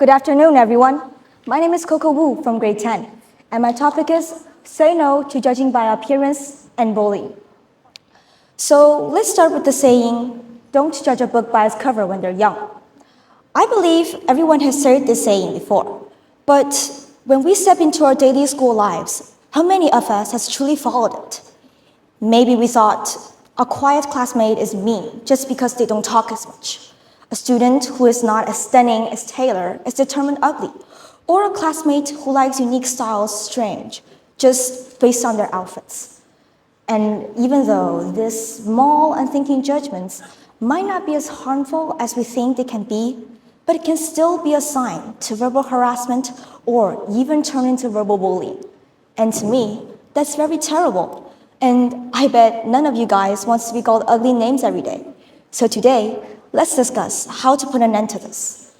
Good afternoon, everyone. My name is Coco Wu from grade 10, and my topic is Say No to Judging by Appearance and Bullying. So let's start with the saying, don't judge a book by its cover when they're young. I believe everyone has heard this saying before, but when we step into our daily school lives, how many of us has truly followed it? Maybe we thought a quiet classmate is mean just because they don't talk as much. A student who is not as stunning as Taylor is determined ugly. Or a classmate who likes unique styles strange, just based on their outfits. And even though these small unthinking judgments might not be as harmful as we think they can be, but it can still be a sign to verbal harassment or even turn into verbal bullying. And to me, that's very terrible. And I bet none of you guys wants to be called ugly names every day. So today, let's discuss how to put an end to this.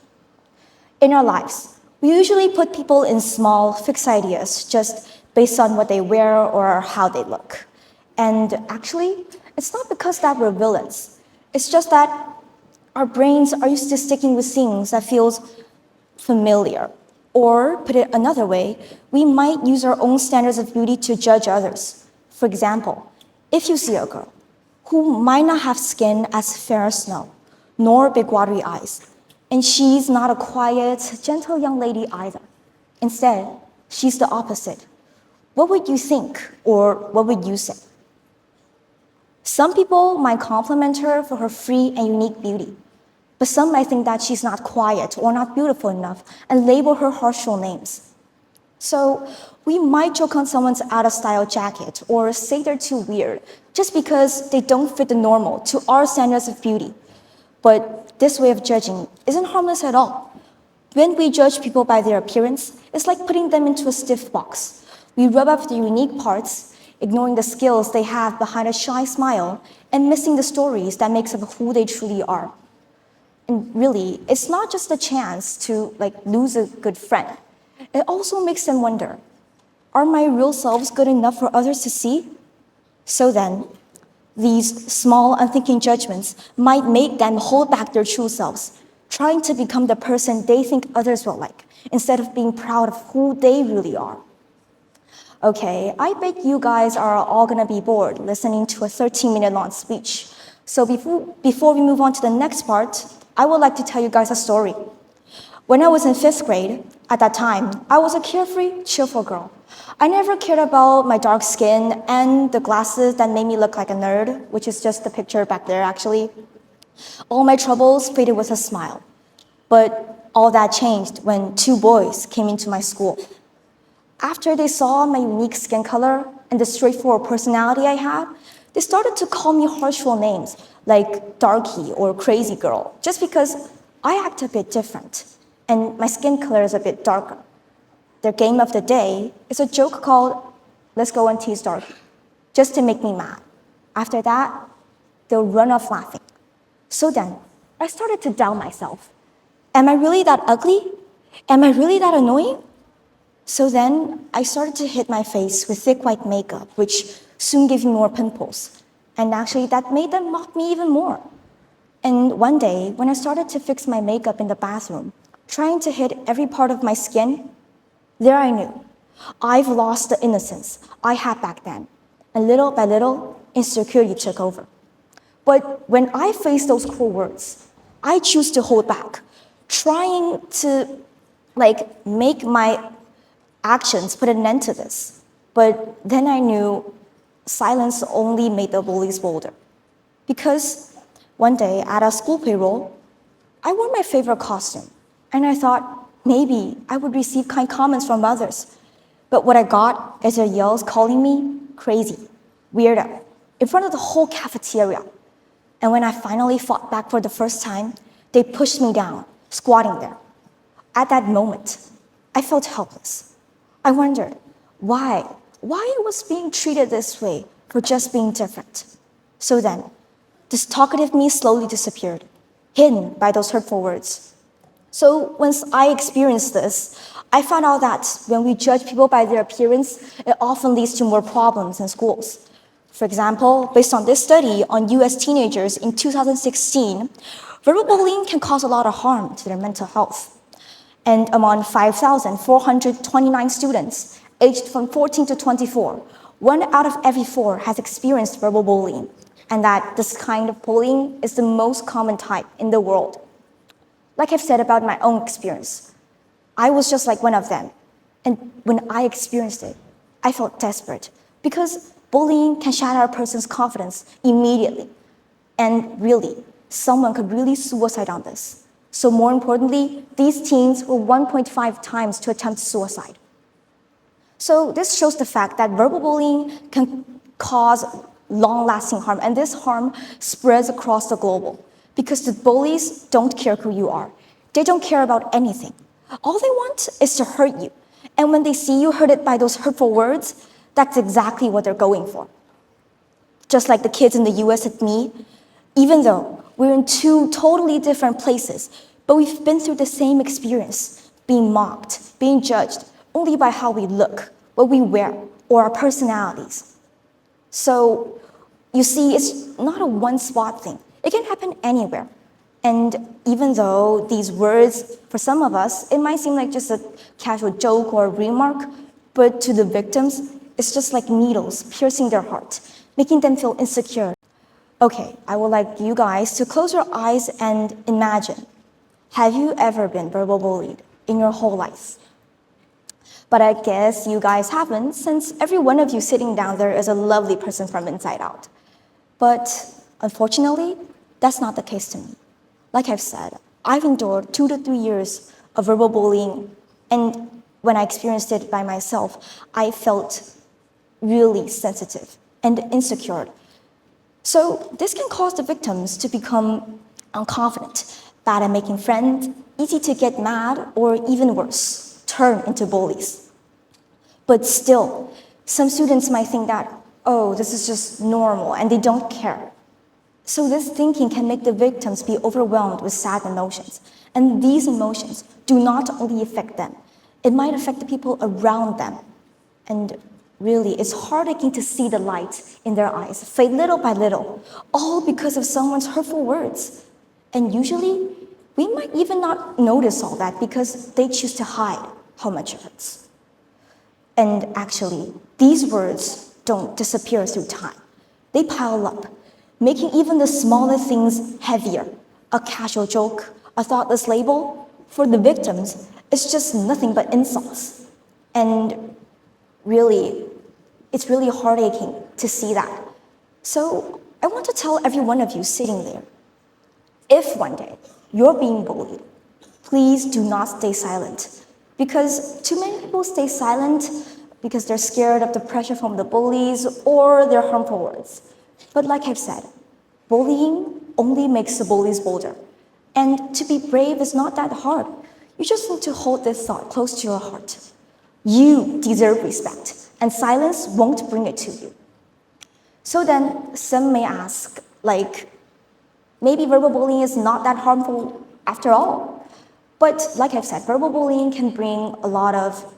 In our lives, we usually put people in small, fixed ideas just based on what they wear or how they look. And actually, it's not because that we're villains. It's just that our brains are used to sticking with things that feels familiar. Or, put it another way, we might use our own standards of beauty to judge others. For example, if you see a girl who might not have skin as fair as snow, nor big watery eyes, and she's not a quiet, gentle young lady either. Instead, she's the opposite. What would you think, or what would you say? Some people might compliment her for her free and unique beauty, but some might think that she's not quiet or not beautiful enough and label her harshful names. So we might joke on someone's out-of-style jacket or say they're too weird just because they don't fit the normal to our standards of beauty. But this way of judging isn't harmless at all. When we judge people by their appearance, it's like putting them into a stiff box. We rub off their unique parts, ignoring the skills they have behind a shy smile, and missing the stories that makes up who they truly are. And really, it's not just a chance to lose a good friend. It also makes them wonder, are my real selves good enough for others to see? So then, these small, unthinking judgments might make them hold back their true selves, trying to become the person they think others will like, instead of being proud of who they really are. Okay, I bet you guys are all gonna be bored listening to a 13-minute long speech. So before we move on to the next part, I would like to tell you guys a story. When I was in 5th grade, at that time, I was a carefree, cheerful girl. I never cared about my dark skin and the glasses that made me look like a nerd, which is just the picture back there, actually. All my troubles faded with a smile. But all that changed when 2 boys came into my school. After they saw my unique skin color and the straightforward personality I had, they started to call me harshful names like darky or crazy girl, just because I act a bit different and my skin color is a bit darker. Their game of the day is a joke called, let's go and tease Darky, just to make me mad. After that, they'll run off laughing. So then, I started to doubt myself. Am I really that ugly? Am I really that annoying? So then, I started to hit my face with thick white makeup, which soon gave me more pimples. And actually, that made them mock me even more. And one day, when I started to fix my makeup in the bathroom, trying to hit every part of my skin, there I knew. I've lost the innocence I had back then. And little by little, insecurity took over. But when I faced those cruel words, I choose to hold back, trying to make my actions put an end to this. But then I knew silence only made the bullies bolder. Because one day at a school payroll, I wore my favorite costume. And I thought maybe I would receive kind comments from others. But what I got is their yells calling me crazy, weirdo, in front of the whole cafeteria. And when I finally fought back for the first time, they pushed me down, squatting there. At that moment, I felt helpless. I wondered why I was being treated this way for just being different. So then, this talkative me slowly disappeared, hidden by those hurtful words. So once I experienced this, I found out that when we judge people by their appearance, it often leads to more problems in schools. For example, based on this study on US teenagers in 2016, verbal bullying can cause a lot of harm to their mental health. And among 5,429 students aged from 14 to 24, 1 out of every 4 has experienced verbal bullying, and that this kind of bullying is the most common type in the world. Like I've said about my own experience, I was just like one of them. And when I experienced it, I felt desperate because bullying can shatter a person's confidence immediately. And really, someone could really suicide on this. So more importantly, these teens were 1.5 times to attempt suicide. So this shows the fact that verbal bullying can cause long-lasting harm, and this harm spreads across the globe because the bullies don't care who you are. They don't care about anything. All they want is to hurt you. And when they see you hurted by those hurtful words, that's exactly what they're going for. Just like the kids in the US at me, even though we're in 2 totally different places, but we've been through the same experience, being mocked, being judged, only by how we look, what we wear, or our personalities. So, you see, it's not a one-spot thing. It can happen anywhere. And even though these words, for some of us, it might seem like just a casual joke or a remark, but to the victims, it's just like needles piercing their heart, making them feel insecure. Okay, I would like you guys to close your eyes and imagine. Have you ever been verbal bullied in your whole life? But I guess you guys haven't, since every one of you sitting down there is a lovely person from inside out. But unfortunately, that's not the case to me. Like I've said, I've endured 2 to 3 years of verbal bullying, and when I experienced it by myself, I felt really sensitive and insecure. So this can cause the victims to become unconfident, bad at making friends, easy to get mad, or even worse, turn into bullies. But still, some students might think that, oh, this is just normal, and they don't care. So this thinking can make the victims be overwhelmed with sad emotions. And these emotions do not only affect them, it might affect the people around them. And really, it's heartaching to see the light in their eyes fade little by little, all because of someone's hurtful words. And usually, we might even not notice all that because they choose to hide how much it hurts. And actually, these words don't disappear through time. They pile up, making even the smallest things heavier. A casual joke, a thoughtless label, for the victims, it's just nothing but insults. And really, it's really heartaching to see that. So I want to tell every one of you sitting there, if one day you're being bullied, please do not stay silent. Because too many people stay silent because they're scared of the pressure from the bullies or their harmful words. But like I've said, bullying only makes the bullies bolder. And to be brave is not that hard. You just need to hold this thought close to your heart. You deserve respect, and silence won't bring it to you. So then, some may ask, maybe verbal bullying is not that harmful after all. But like I've said, verbal bullying can bring a lot of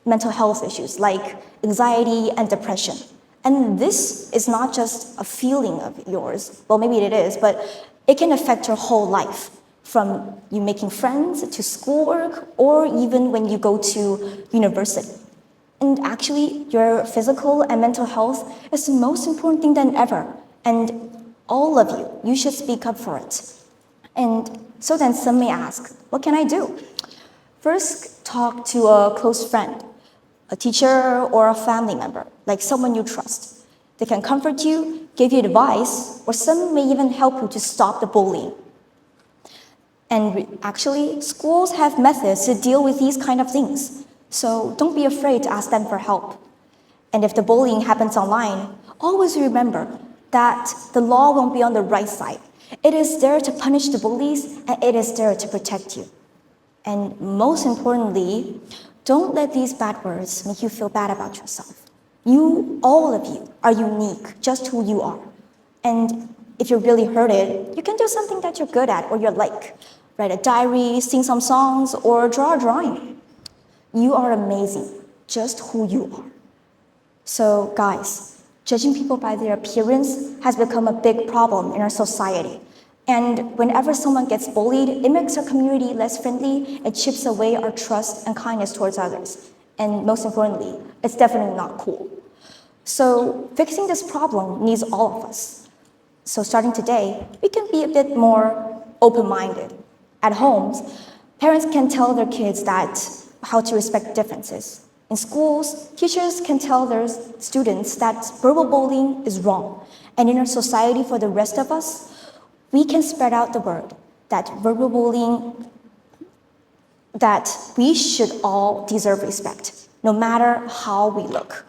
mental health issues like anxiety and depression. And this is not just a feeling of yours. Well, maybe it is, but it can affect your whole life, from you making friends to schoolwork, or even when you go to university. And actually, your physical and mental health is the most important thing than ever. And all of you should speak up for it. And so then some may ask, what can I do? First, talk to a close friend, a teacher or a family member, like someone you trust. They can comfort you, give you advice, or some may even help you to stop the bullying. And actually, schools have methods to deal with these kind of things. So don't be afraid to ask them for help. And if the bullying happens online, always remember that the law won't be on the right side. It is there to punish the bullies, and it is there to protect you. And most importantly, don't let these bad words make you feel bad about yourself. You, all of you, are unique, just who you are. And if you're really hurted, you can do something that you're good at or you're like. Write a diary, sing some songs, or draw a drawing. You are amazing, just who you are. So guys, judging people by their appearance has become a big problem in our society. And whenever someone gets bullied, it makes our community less friendly, it chips away our trust and kindness towards others. And most importantly, it's definitely not cool. So fixing this problem needs all of us. So starting today, we can be a bit more open-minded. At homes, parents can tell their kids how to respect differences. In schools, teachers can tell their students that verbal bullying is wrong. And in our society, for the rest of us, we can spread out the word that verbal bullying, that we should all deserve respect, no matter how we look.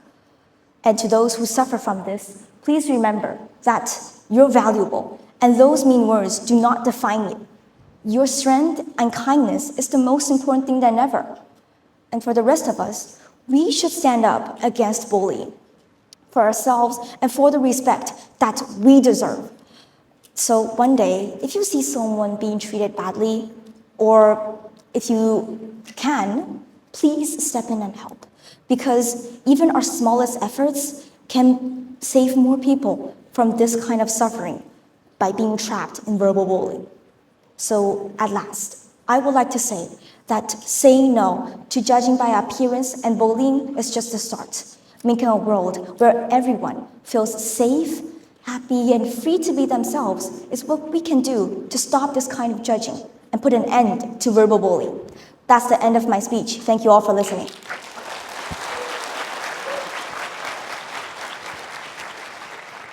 And to those who suffer from this, please remember that you're valuable, and those mean words do not define you. Your strength and kindness is the most important thing than ever. And for the rest of us, we should stand up against bullying for ourselves and for the respect that we deserve. So one day, if you see someone being treated badly, or if you can, please step in and help. Because even our smallest efforts can save more people from this kind of suffering by being trapped in verbal bullying. So at last, I would like to say that saying no to judging by appearance and bullying is just a start. Making a world where everyone feels safe, happy, and free to be themselves is what we can do to stop this kind of judging and put an end to verbal bullying. That's the end of my speech. Thank you all for listening.